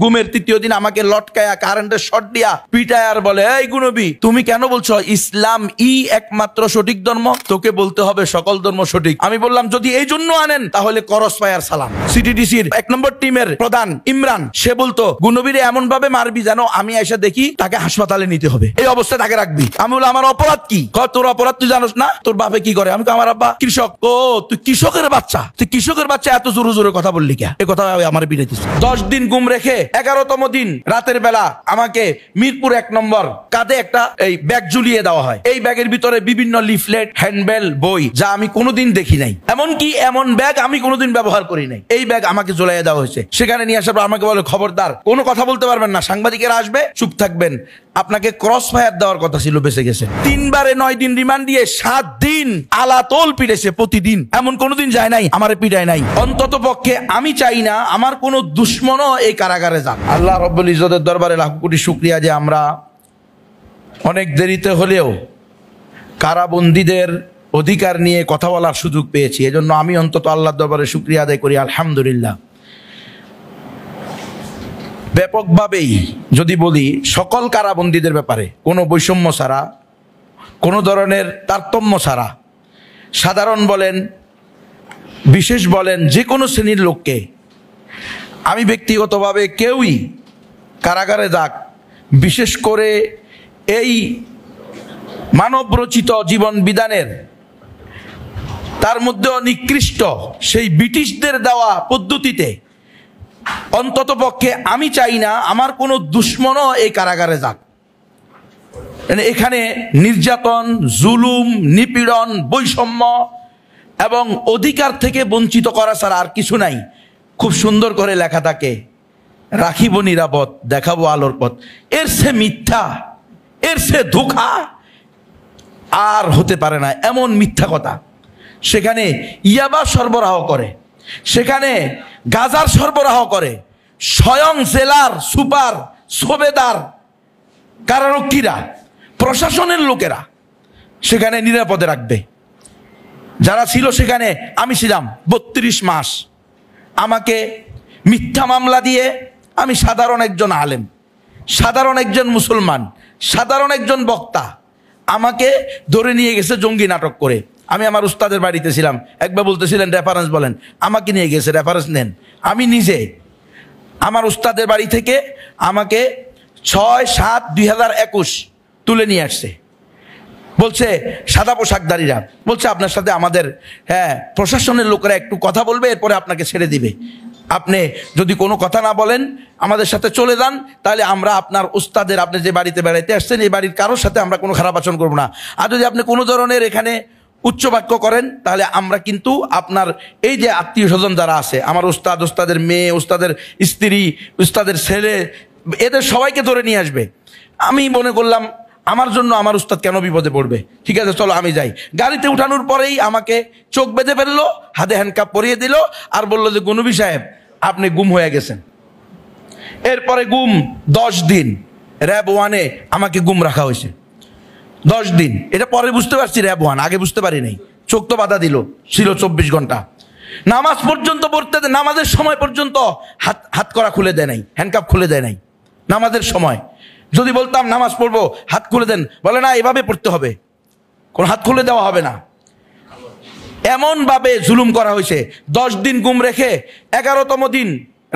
গুমের তৃতীয় দিন আমাকে লটকায়া কারেন্টের শর্ট দিয়া পিটায় আর বলে, এই গুনবী তুমি কেন বলছো ইসলাম একমাত্র সঠিক ধর্ম? তোকে বলতে হবে সকল ধর্ম সঠিক। আমি বললাম যদি এই জন্য আনেন তাহলে করস পায়ার সালাম। সিটিডিসির 1 নম্বর টিমের প্রধান ইমরান সে বলতো গুনবীরে এমন ভাবে মারবি যেন আমি এসে দেখি তাকে হাসপাতালে নিতে হবে, এই অবস্থায় তাকে রাখবি। আমি বললাম আমার অপরাধ কি? তোর অপরাধ তুই জানোস না? তোর বাপে কি করে? আমি তো আমার আব্বা কৃষক। ও তুই কৃষকের বাচ্চা, তুই কৃষকের বাচ্চা এত জোরে জোরে কথা বললি কে? এই কথা আমার বিড়াইতেছে। 10 দিন গুম রেখে 11তম দিন রাতের বেলা আমাকে মিরপুর 1 নম্বর কাঁধে একটা এই ব্যাগ ঝুলিয়ে দেওয়া হয়। এই ব্যাগের ভিতরে বিভিন্ন লিফলেট, হ্যান্ডবেল, বই যা আমি কোনোদিন দেখি নাই, এমনকি এমন ব্যাগ আমি কোনোদিন ব্যবহার করি নাই। এই ব্যাগ আমাকে ঝুলাইয়া দেওয়া হয়েছে। সেখানে নিয়ে আসার পর আমাকে বলে খবরদার কোনো কথা বলতে পারবেন না, সাংবাদিকেরা আসবে, চুপ থাকবেন। আপনাকে ক্রস ফায়ার দেওয়ার কথা ছিল, বেঁচে গেছে। 3 বারে 9 দিন রিমান্ড দিয়ে 7 দিন আলাতল পিটেছে প্রতিদিন। এমন কোনোদিন যায় নাই আমারে পিটায় নাই। অন্তত পক্ষে আমি চাই না আমার কোনো দুশ্মনও এই কারাগারে যান। আল্লাহ রব্বুল ইজ্জতের দরবারে লাখ কোটি শুকরিয়া যে আমরা অনেক দেরিতে হলেও কারাবন্দীদের অধিকার নিয়ে কথা বলার সুযোগ পেয়েছি। এজন্য আমি অন্তত আল্লাহর দরবারে শুকরিয়া আদায় করি, আলহামদুলিল্লাহ। ব্যাপকভাবেই যদি বলি সকল কারাবন্দীদের ব্যাপারে কোনো বৈষম্য ছাড়া, কোনো ধরনের তারতম্য ছাড়া, সাধারণ বলেন বিশেষ বলেন যে কোনো শ্রেণীর লোককে আমি ব্যক্তিগতভাবে কেউই কারাগারে যাক, বিশেষ করে এই মানবরচিত জীবন বিধানের তার মধ্যেও নিকৃষ্ট সেই ব্রিটিশদের দেওয়া পদ্ধতিতে অন্তত পক্ষে আমি চাই না আমার কোনো দুশ্মনও এই কারাগারে যাক। এখানে নির্যাতন, জুলুম, নিপীড়ন, বৈষম্য এবং অধিকার থেকে বঞ্চিত করা ছাড়া আর কিছু নাই। খুব সুন্দর করে লেখা থাকে, রাখিব নিরাপদ, দেখাবো আলোর পথ। এর সে মিথ্যা, এর সে ধোঁকা আর হতে পারে না। এমন মিথ্যা কথা। সেখানে ইয়াবা সরবরাহ করে, সেখানে গাজার সরবরাহ করে, স্বয়ং জেলার সুপার, সুবেদার, কারারক্ষীরা, প্রশাসনের লোকেরা সেখানে নিরাপদে রাখবে। যারা ছিল সেখানে, আমি ছিলাম 32 মাস। আমাকে মিথ্যা মামলা দিয়ে, আমি সাধারণ একজন আলেম, সাধারণ একজন মুসলমান, সাধারণ একজন বক্তা, আমাকে ধরে নিয়ে গেছে জঙ্গি নাটক করে। আমি আমার উস্তাদের বাড়িতে ছিলাম, একবার বলতেছিলেন রেফারেন্স বলেন, আমাকে নিয়ে গেছে, রেফারেন্স নেন। আমি নিজে আমার উস্তাদের বাড়ি থেকে আমাকে 6/7/2021 তুলে নিয়ে আসছে। বলছে সাদা পোশাকধারীরা, বলছে আপনার সাথে আমাদের প্রশাসনের লোকেরা একটু কথা বলবে, এরপরে আপনাকে ছেড়ে দিবে। আপনি যদি কোনো কথা না বলেন, আমাদের সাথে চলে যান, তাহলে আমরা আপনার উস্তাদের, আপনি যে বাড়িতে বেড়াইতে আসছেন এই বাড়ির কারোর সাথে আমরা কোনো খারাপ আচরণ করবো না। আর যদি আপনি কোনো ধরনের এখানে উচ্চ বাক্য করেন, তাহলে আমরা কিন্তু আপনার এই যে আত্মীয় স্বজন যারা আছে, আমার উস্তাদ, উস্তাদের মেয়ে, উস্তাদের স্ত্রী, উস্তাদের ছেলে, এদের সবাইকে ধরে নিয়ে আসবে। আমি মনে করলাম আমার জন্য আমার উস্তাদ কেন বিপদে পড়বে, ঠিক আছে চলো আমি যাই। গাড়িতে উঠানোর পরেই আমাকে চোখ বেঁধে ফেললো, হাতে হ্যান্ডকাপ পরিয়ে দিল, আর বললো যে গনবী সাহেব আপনি গুম হয়ে গেছেন। এরপরে গুম 10 দিন র্যাব 1-এ আমাকে গুম রাখা হয়েছে 10 দিন। এটা পরে বুঝতে পারছি র্যাব 1, আগে বুঝতে পারি নাই। চোখ তো বাধা দিল, ছিল 24 ঘন্টা। নামাজ পর্যন্ত পড়তে, নামাজের সময় পর্যন্ত হাত করা খুলে দেয় নাই, হ্যান্ডকাপ খুলে দেয় নাই নামাজের সময়। যদি বলতাম নামাজ পড়বো, হাত খুলে দেন, বলে না এভাবে পড়তে হবে, কোন হাত খুলে দেওয়া হবে না। এমন ভাবে জুলুম করা হয়েছে। 10 দিন গুম রেখে 11তম দিন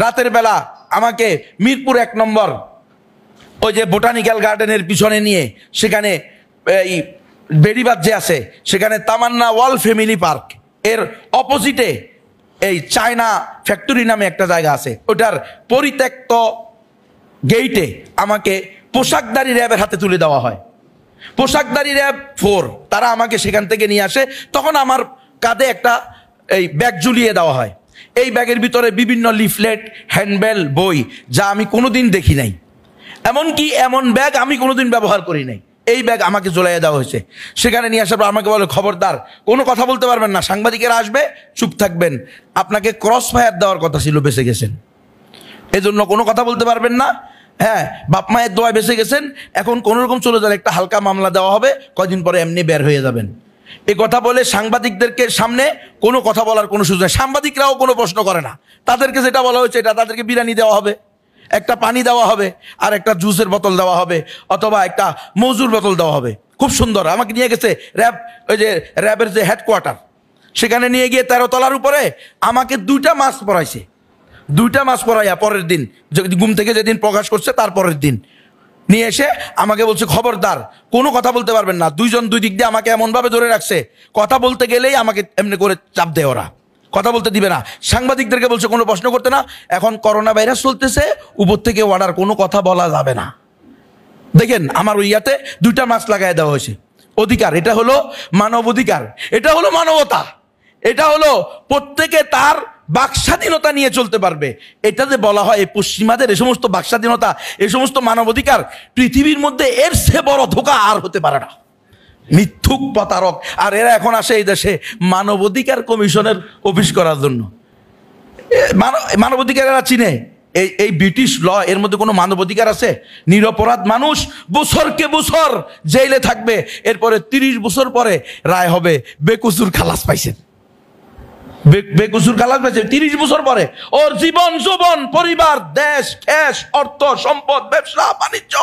রাতের বেলা আমাকে মিরপুর 1 নম্বর ওই যে বোটানিক্যাল গার্ডেনের পিছনে নিয়ে, সেখানে এই বেড়িবাঁধ যে আছে, সেখানে তামান্না ওয়াল ফ্যামিলি পার্ক এর অপোজিটে এই চায়না ফ্যাক্টরি নামে একটা জায়গা আছে, ওটার পরিত্যক্ত গেইটে আমাকে পোশাকধারী র্যাবের হাতে তুলে দেওয়া হয়। পোশাকধারী র্যাব 4 তারা আমাকে সেখান থেকে নিয়ে আসে। তখন আমার কাঁধে একটা এই ব্যাগ ঝুলিয়ে দেওয়া হয়। এই ব্যাগের ভিতরে বিভিন্ন লিফলেট, হ্যান্ডবেল, বই যা আমি কোনোদিন দেখি নাই, এমনকি এমন ব্যাগ আমি কোনোদিন ব্যবহার করি নাই। এই ব্যাগ আমাকে ঝুলাইয়া দেওয়া হয়েছে। সেখানে নিয়ে আসার পর আমাকে বলে খবরদার কোনো কথা বলতে পারবেন না, সাংবাদিকেরা আসবে, চুপ থাকবেন। আপনাকে ক্রস ফায়ার দেওয়ার কথা ছিল, বেঁচে গেছেন, এজন্য কোনো কথা বলতে পারবেন না। বাপ মায়ের দোয়ায় বেঁচে গেছেন, এখন কোনো রকম চলে যান, একটা হালকা মামলা দেওয়া হবে, কয়দিন পরে এমনি বের হয়ে যাবেন। এই কথা বলে সাংবাদিকদেরকে সামনে কোনো কথা বলার কোনো সুযোগ নেই। সাংবাদিকরাও কোনো প্রশ্ন করে না, তাদেরকে যেটা বলা হয়েছে এটা তাদেরকে বিরানি দেওয়া হবে। একটা পানি দেওয়া হবে আর একটা জুসের বোতল দেওয়া হবে, অথবা একটা মজুর বোতল দেওয়া হবে। খুব সুন্দর। আমাকে নিয়ে গেছে র্যাব, ওই যে র্যাবের যে হেডকোয়ার্টার, সেখানে নিয়ে গিয়ে 13 তলার উপরে আমাকে 2টা মাস পড়াইছে। 2টা মাস পড়াইয়া পরের দিন ঘুম থেকে যেদিন প্রকাশ করছে তার পরের দিন নিয়ে এসে আমাকে বলছে, খবরদার কোনো কথা বলতে পারবেন না। 2 জন 2 দিক দিয়ে আমাকে এমনভাবে ধরে রাখছে, কথা বলতে গেলেই আমাকে এমনি করে চাপ দেয়, ওরা কথা বলতে দিবে না। সাংবাদিকদেরকে বলছে কোনো প্রশ্ন করতে না, এখন করোনা ভাইরাস চলতেছে, উপর থেকে অর্ডার, কোনো কথা বলা যাবে না। দেখেন আমার ওই ইয়াতে 2টা মাস লাগাই দেওয়া হয়েছে। অধিকার, এটা হলো মানব অধিকার, এটা হলো মানবতা, এটা হলো প্রত্যেকে তার বাকস্বাধীনতা নিয়ে চলতে পারবে। এটা যে বলা হয় পশ্চিমাদের এই সমস্ত বাকস্বাধীনতা, এই সমস্ত মানবাধিকার, পৃথিবীর মধ্যে এর চেয়ে বড় ধোঁকা আর হতে পারে না। মিথ্যুক, প্রতারক। আর এরা এখন আসে এই দেশে মানবাধিকার কমিশনের অফিস করার জন্য। মানবাধিকার এরা চিনে? এই ব্রিটিশ ল, এর মধ্যে কোনো মানবাধিকার আছে? নিরপরাধ মানুষ বছরকে বছর জেলে থাকবে, এরপরে 30 বছর পরে রায় হবে বেকসুর খালাস পাইছেন। বেকসুর খালাস পাইছে 30 বছর পরে। ওর জীবন যৌবন, পরিবার, দেশ, ঠেস, অর্থ, সম্পদ, ব্যবসা বাণিজ্য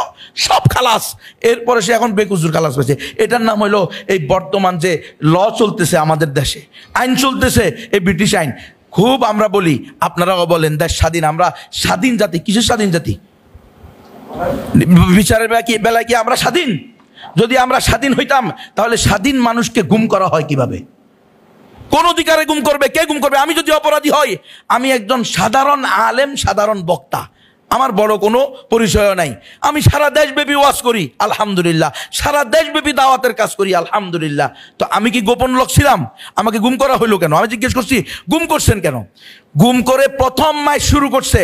সব খালাস, এরপরে সে এখন বেকসুর খালাস পাইছে। এটার নাম হলো এই বর্তমান যে ল চলতেছে আমাদের দেশে, আইন চলতেছে, এই ব্রিটিশ আইন। খুব আমরা বলি, আপনারাও বলেন দেশ স্বাধীন, আমরা স্বাধীন জাতি। কিসের স্বাধীন জাতি? বিচারের বেলায় কি আমরা স্বাধীন? যদি আমরা স্বাধীন হইতাম তাহলে স্বাধীন মানুষকে গুম করা হয় কিভাবে? কোন অধিকারে গুম করবে? কে গুম করবে? আমি যদি অপরাধী হই, আমি একজন সাধারণ আলেম, সাধারণ বক্তা, আমার বড় কোনো পরিচয় নাই, আমি সারা দেশব্যাপী ওয়াজ করি আলহামদুলিল্লাহ, সারা দেশব্যাপী দাওয়াতের কাজ করি আলহামদুলিল্লাহ। তো আমি কি গোপন লোক ছিলাম? আমাকে গুম করা হইলো কেন? আমি জিজ্ঞেস করছি গুম করছেন কেন? গুম করে প্রথম মাস শুরু করছে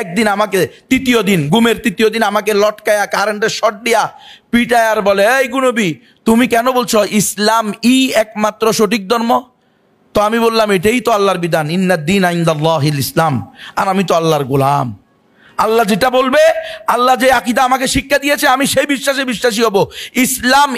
একদিন আমাকে, তৃতীয় দিন, গুমের তৃতীয় দিন আমাকে লটকায়া কারেন্টের শর্ট দিয়া পিটায় আর বলে, এই গুনবী, তুমি কেন বলছো ইসলাম একমাত্র সঠিক ধর্ম? তো আমি বললাম এটাই তো আল্লাহর বিধান, ইন্নাদ-দীনা ইনদাল্লাহিল ইসলাম, আর আমি তো আল্লাহর গোলাম। আল্লাহ যেটা বলবে, আল্লাহ যে আকীদা আমাকে শিক্ষা দিয়েছে, আমি সেই বিশ্বাসী হব। ইসলাম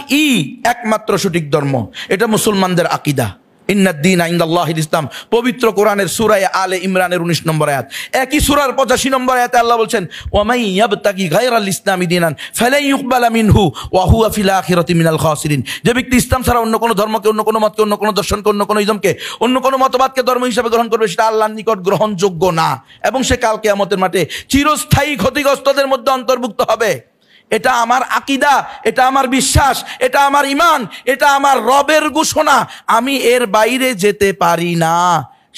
একমাত্র সঠিক ধর্ম, এটা মুসলমানদের আকীদা। ইন্নাদ-দীনা ইনদাল্লাহিল ইসলাম, পবিত্র কোরআনের সূরা আলে ইমরানের 19 নম্বর আয়াত। একই সূরার 85 নম্বর আয়াতে আল্লাহ বলছেন, ওয়ামাই ইয়াবতাগি গায়রাল ইসলামি দীনান ফালান ইউকবালা মিনহু ওয়া হুয়া ফিল আখিরাতি মিনাল খাসিরিন। যে ব্যক্তি ইসলাম ছাড়া অন্য কোনো ধর্মকে, অন্য কোনো মতকে, অন্য কোনো দর্শনকে, অন্য কোনো ইজমকে, অন্য কোনো মতবাদকে ধর্ম হিসেবে গ্রহণ করবে, সেটা আল্লাহর নিকট গ্রহণযোগ্য না, এবং সে কাল কিয়ামতের মাঠে চিরস্থায়ী ক্ষতিগ্রস্তদের মধ্যে অন্তর্ভুক্ত হবে। এটা আমার আকীদা, এটা আমার বিশ্বাস, এটা আমার ঈমান, এটা আমার রবের ঘোষণা, আমি এর বাইরে যেতে পারি না।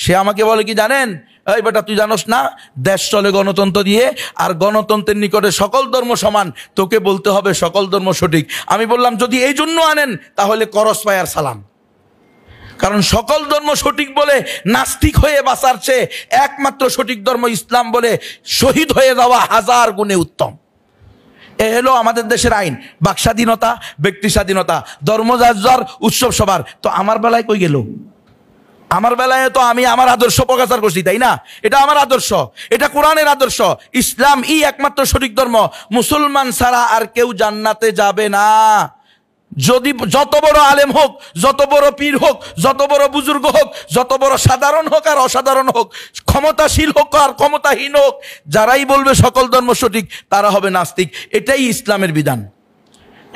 সে আমাকে বলে কি জানেন, এই বেটা তুই জানোস না দেশ চলে গণতন্ত্র দিয়ে, আর গণতন্ত্রের নিকটে সকল ধর্ম সমান, তোকে বলতে হবে সকল ধর্ম সঠিক। আমি বললাম যদি এই জন্য আনেন তাহলে করস পায়ার সালাম, কারণ সকল ধর্ম সঠিক বলে নাস্তিক হয়ে বাঁচার চেয়ে একমাত্র সঠিক ধর্ম ইসলাম বলে শহীদ হয়ে যাওয়া 1000 গুণে উত্তম। এ হলো আমাদের দেশের আইন, বাকস্বাধীনতা, ব্যক্তি স্বাধীনতা, ধর্ম যার যার, উৎসব সবার। তো আমার বেলায় কই গেল? আমার বেলায় তো আমি আমার আদর্শ প্রকাশ করছি, তাই না? এটা আমার আদর্শ, এটা কোরআনের আদর্শ। ইসলাম একমাত্র সঠিক ধর্ম, মুসলমান ছাড়া আর কেউ জান্নাতে যাবে না। যদি যত বড় আলেম হোক, যত বড় পীর হোক, যত বড় বুজুর্গ হোক, যত বড় সাধারণ হোক আর অসাধারণ হোক, ক্ষমতাশীল হোক আর ক্ষমতাহীন হোক, যারাই বলবে সকল ধর্ম সঠিক, তারা হবে নাস্তিক। এটাই ইসলামের বিধান,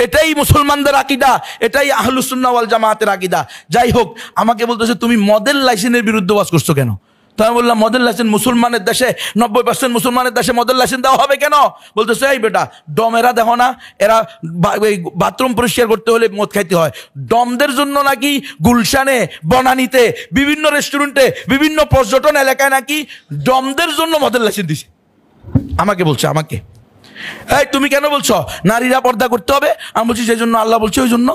এটাই মুসলমানদের আকীদা, এটাই আহলুস সুন্নাহ ওয়াল জামাতের আকীদা। যাই হোক, আমাকে বলতেছে তুমি মডেল লাইসেন্সের বিরুদ্ধে ওয়াজ করছো কেন? তো আমি বললাম মডেল লাইসেন্স মুসলমানের দেশে, 90% মুসলমানের দেশে মডেল লাইসেন্স দেওয়া হবে কেন? বলতেছে এই বেটা, ডমেরা দেখো না, এরা বাথরুম পরিষ্কার করতে হলে মদ খাইতে হয়। ডমদের জন্য নাকি গুলশানে, বনানীতে, বিভিন্ন রেস্টুরেন্টে, বিভিন্ন পর্যটন এলাকায় নাকি ডমদের জন্য মডেল লাইসেন্স দিছে। আমাকে বলছে, আমাকে, এই তুমি কেন বলছো নারীরা পর্দা করতে হবে? আমি বলছি সেই জন্য আল্লাহ বলছে, ওই জন্য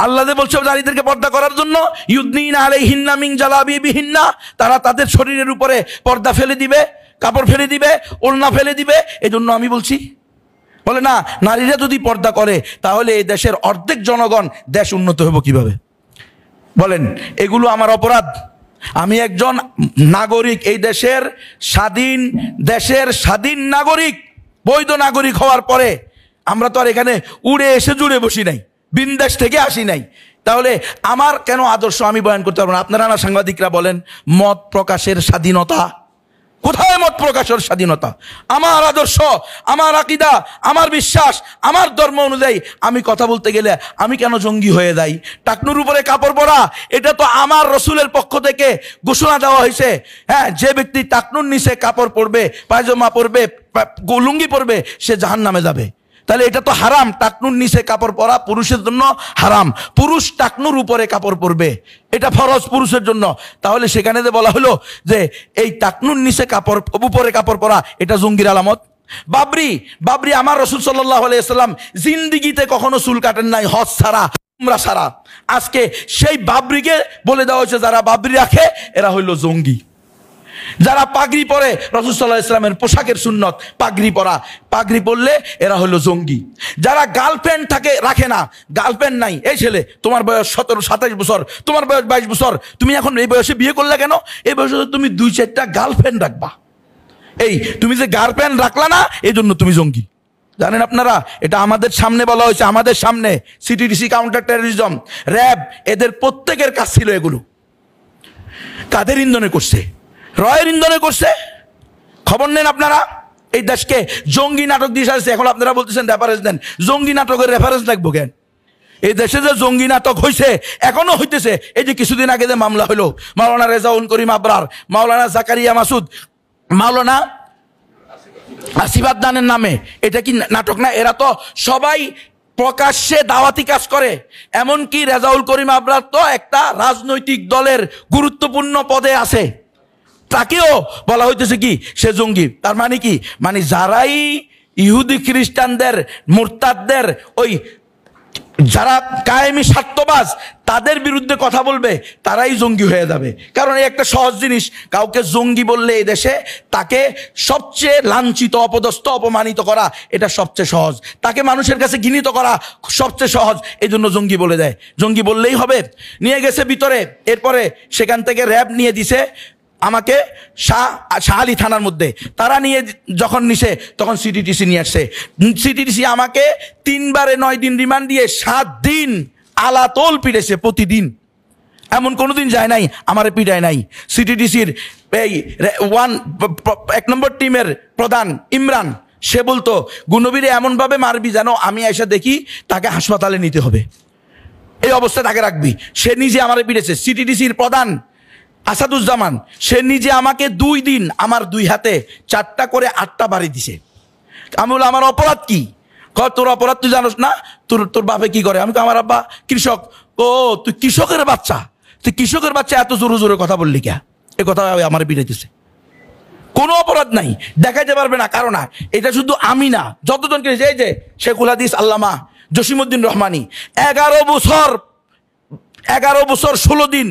আল্লাহ বলছে নারীদেরকে পর্দা করার জন্য, ইউদনিনা আলাইহিন্না মিন জালাবিবিহিন্না, তারা তাদের শরীরের উপরে পর্দা ফেলে দিবে, কাপড় ফেলে দিবে, ওড়না ফেলে দিবে, এই জন্য আমি বলছি। বলে না, নারীরা যদি পর্দা করে তাহলে এই দেশের অর্ধেক জনগণ, দেশ উন্নত হবে কিভাবে? বলেন এগুলো আমার অপরাধ? আমি একজন নাগরিক, এই দেশের স্বাধীন নাগরিক, বৈধ নাগরিক হওয়ার পরে আমরা তো আর এখানে উড়ে এসে জুড়ে বসি নাই, বিন্দেশ থেকে আসি নাই। তাহলে আমার কেন আদর্শ আমি বয়ান করতে পারবো না? আপনারা না সাংবাদিকরা বলেন মত প্রকাশের স্বাধীনতা, কোথায় মত প্রকাশের স্বাধীনতা? আমার আদর্শ, আমার আকীদা, আমার বিশ্বাস, আমার ধর্ম অনুযায়ী আমি কথা বলতে গেলে আমি কেন জঙ্গি হয়ে যাই? টাকনুর উপরে কাপড় পরা, এটা তো আমার রসুলের পক্ষ থেকে ঘোষণা দেওয়া হয়েছে। হ্যাঁ, যে ব্যক্তি টাকনুর নিচে কাপড় পরবে, পায়জামা পরবে, লুঙ্গি পরবে, সে জাহান্নামে যাবে। তাহলে এটা তো হারাম, টাকনুর নিচে কাপড় পরা পুরুষের জন্য হারাম। পুরুষ টাকনুর উপরে কাপড় পরবে, এটা ফরজ পুরুষের জন্য। তাহলে সেখানে যে বলা হলো যে এই টাকনুর নিচে কাপড়, উপরে কাপড় পরা, এটা জঙ্গির আলামত। বাবরি আমার রাসূল সাল্লাল্লাহু আলাইহি ওয়াসাল্লাম জিন্দেগিতে কখনো চুল কাটেন নাই, হজ ছাড়া, উমরা ছাড়া। আজকে সেই বাবরিকে বলে দেওয়া হয়েছে যারা বাবরি রাখে এরা হইল জঙ্গি। যারা পাগড়ি পরে, রাসূল সাল্লাল্লাহু আলাইহি ওয়াসাল্লামের পোশাকের সুন্নত পাগড়ি পরা, পাগড়ি পরলে এরা হলো জঙ্গি। যারা গার্লফ্রেন্ড রাখে না, গার্লফ্রেন্ড নাই, এই ছেলে তোমার বয়স 17-27 বছর, তোমার বয়স 22 বছর, তুমি এখন এই বয়সে বিয়ে করলে কেন? এই বয়সে তুমি 2-4টা গার্লফ্রেন্ড রাখবা। এই তুমি যে গার্লফ্রেন্ড রাখলা না, এই জন্য তুমি জঙ্গি। জানেন আপনারা, এটা আমাদের সামনে বলা হয়েছে, আমাদের সামনে। সিটিডিসি, কাউন্টার টেরোরিজম, র্যাব, এদের প্রত্যেকের কাজ ছিল এগুলো। কাদের ইন্ধনে করছে? রয়ের ইন্ধনে করছে। খবর নেন আপনারা, এই দেশকে জঙ্গি নাটক দিয়ে সাজছে। এখন আপনারা বলতেছেন রেফারেন্স দেন, জঙ্গি নাটকের রেফারেন্স লাগবো কেন? এই দেশে যে জঙ্গি নাটক হয়েছে, এখনো হইতেছে। এই যে কিছুদিন আগে যে মামলা হলো, মাওলানা রেজাউল করিম আবরার, মাওলানা জাকারিয়া মাসুদ, মাওলানা আসিফ আদনানের নামে, এটা কি নাটক না? এরা তো সবাই প্রকাশ্যে দাওয়াতি কাজ করে। এমনকি রেজাউল করিম আবরার তো একটা রাজনৈতিক দলের গুরুত্বপূর্ণ পদে আছে, তাকেও বলা হইতেছে কি সে জঙ্গি। তার মানে কি? মানে যারাই ইহুদি খ্রিস্টানদের, মুরতাদদের, ওই যারা কায়েমি স্বার্থবাজ, তাদের বিরুদ্ধে কথা বলবে, তারাই জঙ্গি হয়ে যাবে। কারণ এই একটা সহজ জিনিস, কাউকে জঙ্গি বললে এই দেশে তাকে সবচেয়ে লাঞ্ছিত, অপদস্থ, অপমানিত করা, এটা সবচেয়ে সহজ। তাকে মানুষের কাছে ঘৃণিত করা সবচেয়ে সহজ, এই জন্য জঙ্গি বলে দেয়। জঙ্গি বললেই হবে। নিয়ে গেছে ভিতরে, এরপরে সেখান থেকে র্যাব নিয়ে দিছে আমাকে শাহ আলী থানার মধ্যে। তারা নিয়ে যখন নিছে, তখন সিটিটিসি নিয়ে আসছে। সিটিটিসি আমাকে 3বারে 9 দিন রিমান্ড দিয়ে 7 দিন আলাতোল পিটেছে প্রতিদিন। এমন কোনোদিন যায় নাই আমার পিটায় নাই। সিটিটিসির এই 1 নম্বর টিমের প্রধান ইমরান, সে বলতো গুনবীরে এমনভাবে মারবি যেন আমি এসে দেখি তাকে হাসপাতালে নিতে হবে, এই অবস্থা তাকে রাখবি। সে নিজে আমারে পিটেছে। সিটিটিসির প্রধান আসাদুজ্জামান, সে নিজে আমাকে 2 দিন আমার 2 হাতে 4টা করে 8টা বাড়ি দিছে। আমি বললাম আমার অপরাধ কি? তোর অপরাধ তুই জানোস না? তোর বাপে কি করে? আমি আমার আব্বা কৃষক। ও তুই কৃষকের বাচ্চা, তুই কৃষকের বাচ্চা, এত জোরে জোরে কথা বললি কে? এ কথা আমার বিড়াইতেছে। কোনো অপরাধ নাই, দেখাইতে পারবে না কারণ না। এটা শুধু আমি না, যতজনকে, এই যে শেখুল হাদিস আল্লামা জসিমউদ্দিন রহমানী 11 বছর 16 দিন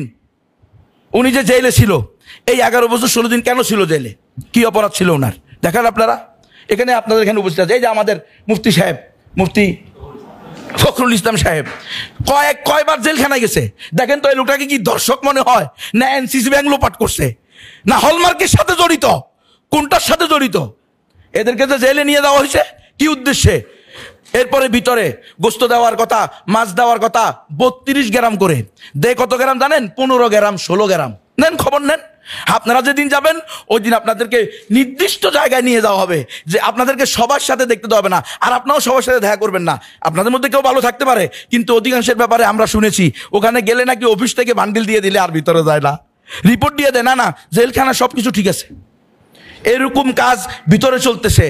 উনি যে জেলে ছিল। এই 11 বছর 16 দিন কেন ছিল জেলে? কি অপরাধ ছিল ওনার? দেখেন আপনারা, এখানে আপনাদের এখানে উপস্থিত আছে এই যে আমাদের মুফতি সাহেব, মুফতি ফখরুল ইসলাম সাহেব, কয়বার জেলখানায় গেছে। দেখেন তো এই লোকটাকে কি দর্শক মনে হয়, না এনসিসি ব্যাংক লোপাট করছে, না হলমার্কের সাথে জড়িত? কোনটার সাথে জড়িত? এদেরকে যে জেলে নিয়ে যাওয়া হয়েছে কি উদ্দেশ্যে? এরপরে ভিতরে গোস্ত দেওয়ার কথা, মাছ দেওয়ার কথা, 32 গ্রাম করে দেয়। কত গ্রাম জানেন? 15 গ্রাম, 16 গ্রাম। নেন, খবর নেন। আপনারা যেদিন যাবেন ওই দিন আপনাদেরকে নির্দিষ্ট জায়গায় নিয়ে যাওয়া হবে, যে আপনাদেরকে সবার সাথে দেখতে দেওয়া হবে না, আর আপনারাও সবার সাথে দেখা করবেন না। আপনাদের মধ্যে কেউ ভালো থাকতে পারে, কিন্তু অধিকাংশের ব্যাপারে আমরা শুনেছি ওখানে গেলে নাকি অফিস থেকে বান্ডিল দিয়ে দিলে আর ভিতরে যায় না, রিপোর্ট দিয়ে দেয়, না জেলখানা সবকিছু ঠিক আছে। এরকম কাজ ভিতরে চলতেছে।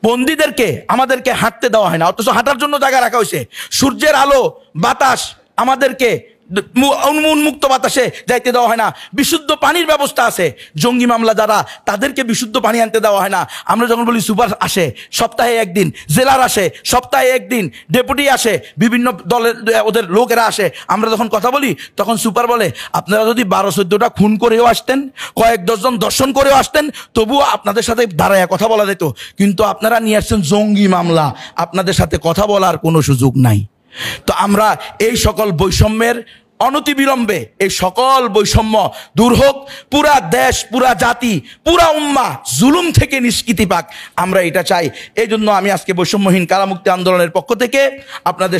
বন্দীদেরকে আমাদেরকে হাঁটতে দেওয়া হয় না, অথচ হাঁটার জন্য জায়গা রাখা হয়েছে। সূর্যের আলো, বাতাস আমাদেরকে উন্মুক্ত বাতাসে যাইতে দেওয়া হয় না। বিশুদ্ধ পানির ব্যবস্থা আছে। জঙ্গি মামলা যারা, তাদেরকে বিশুদ্ধ পানি আনতে দেওয়া হয় না। আমরা যখন বলি সুপার আসে সপ্তাহে 1 দিন, জেলার আসে সপ্তাহে 1 দিন, ডেপুটি আসে, বিভিন্ন দলের ওদের লোকেরা আসে, আমরা যখন কথা বলি তখন সুপার বলে আপনারা যদি 12-14টা খুন করেও আসতেন, কয়েক ডজন দর্শন করেও আসতেন, তবুও আপনাদের সাথে দাঁড়ায় কথা বলা যেত। কিন্তু আপনারা নিয়ে আসছেন জঙ্গি মামলা, আপনাদের সাথে কথা বলার কোনো সুযোগ নাই। তো আমরা এই সকল বৈষম্যের অনতিবিলম্বে এই সকল বৈষম্য দূর হোক, পুরা দেশ, পুরা জাতি, পুরা উম্মাহ জুলুম থেকে নিষ্কৃতি পাক, আমরা এটা চাই। এই জন্য আমি আজকে বৈষম্যহীন কারামুক্তি আন্দোলনের পক্ষ থেকে আপনাদের